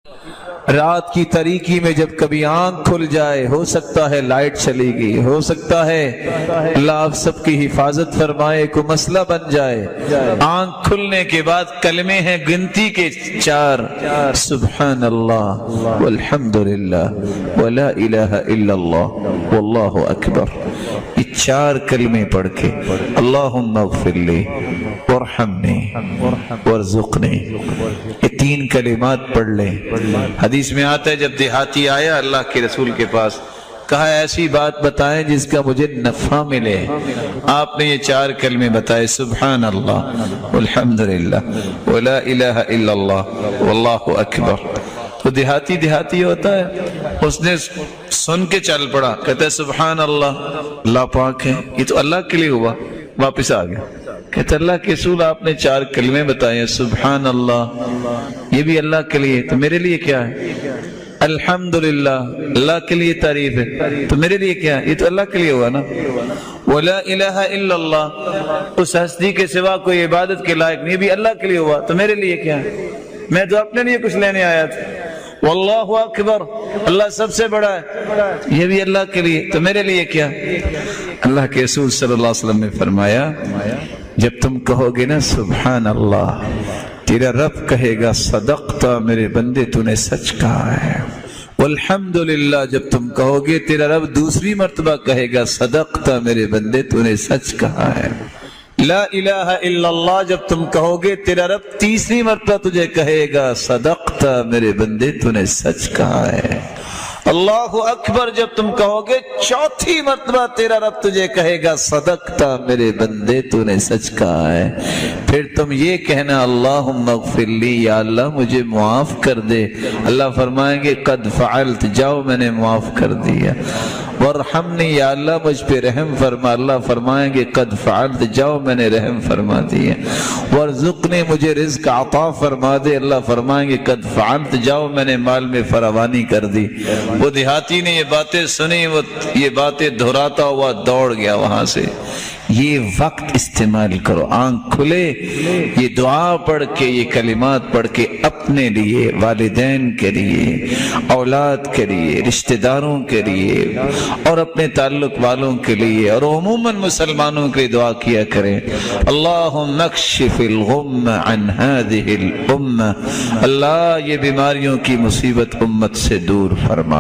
رات کی تاریکی میں جب کبھی آنکھ کھل جائے، ہو سکتا ہے لائٹ چلی گئی، ہو سکتا ہے اللہ آپ سب کی حفاظت فرمائے، کوئی مسئلہ بن جائے، آنکھ کھلنے کے بعد کلمے ہیں گنتی کے 4، سبحان اللہ والحمدللہ ولا الہ الا اللہ واللہ اکبر، یہ 4 کلمے پڑھ کے اللہم اغفر لی وارحمنی وارزقنی، یہ 3 کلمات پڑھ لیں۔ حدیث میں آتا ہے جب دیہاتی آیا اللہ کے رسول کے پاس، کہا ایسی بات بتائیں جس کا مجھے نفع ملے، آپ نے یہ 4 کلمے بتائے، سبحان اللہ والحمدللہ ولا الہ الا اللہ واللہ اکبر۔ تو دیہاتی ہوتا ہے، اس نے سن کے چل پڑا، کہتا ہے سبحان اللہ، اللہ پاک ہے، یہ تو اللہ کے لیے ہوا، واپس آ گیا، کہتا اللہ کے رسول آپ نے 4 کلمے بتائے، سبحان اللہ یہ بھی اللہ کے لیے، تو میرے لیے کیا ہے؟ الحمدللہ اللہ کے لیے تعریف ہے، تو میرے لیے کیا ہے؟ یہ تو اللہ کے لیے ہوا نا۔ ولا الہ الا اللہ، اس ہستی کے سوا کوئی عبادت کے لائق نہیں، بھی اللہ کے لیے ہوا، تو میرے لیے کیا ہے؟ میں تو اپنے لیے کچھ لینے آیا تھا۔ واللہ اکبر، اللہ سب سے بڑا ہے، یہ بھی اللہ کے لیے، تو میرے لیے کیا؟ اللہ کے رسول صلی اللہ علیہ وسلم نے فرمایا جب تم کہو گے نا سبحان اللہ، تیرا رب کہے گا صدقت میرے بندے تو نے سچ کہا ہے، والحمدللہ جب تم کہو گے تیرا رب دوسری مرتبہ کہے گا صدقت میرے بندے تو نے سچ کہا ہے، لا الہ الا اللہ جب تم کہو گے تیرا رب تیسری مرتبہ تجھے کہے گا صدقت میرے بندے تو نے سچ کہا ہے، اللہ اکبر جب تم کہو گے 4تھی مرتبہ تیرا رب تجھے کہے گا صدقت میرے بندے تو نے سچ کہا ہے، پھر تم یہ کہنا اللہم اغفر لی، یا اللہ مجھے معاف کر دے، اللہ فرمائیں گے قد فعلت، جاؤ میں نے معاف کر دیا، وارحمنی یا اللہ مجھ پہ رحم فرما، اللہ فرمائیں گے قد فعلت، جاؤ میں نے رحم فرما دیا، وارزقنی مجھے رزق عطا فرما دے، اللہ فرمائیں گے قد فعلت، جاؤ میں نے مال میں فراوانی کر دی۔ وہ دیہاتی نے یہ باتیں سنی، وہ یہ باتیں دہراتا ہوا دوڑ گیا وہاں سے۔ یہ وقت استعمال کرو، آنکھ کھلے یہ دعا پڑھ کے، یہ کلمات پڑھ کے، اپنے لیے، والدین کے لیے، اولاد کے لیے، رشتہ داروں کے لیے اور اپنے تعلق والوں کے لیے اور عموماً مسلمانوں کے لیے دعا کیا کریں، اللہم اکشف الغم عن هذه الامہ، اللہ یہ بیماریوں کی مصیبت امت سے دور فرما۔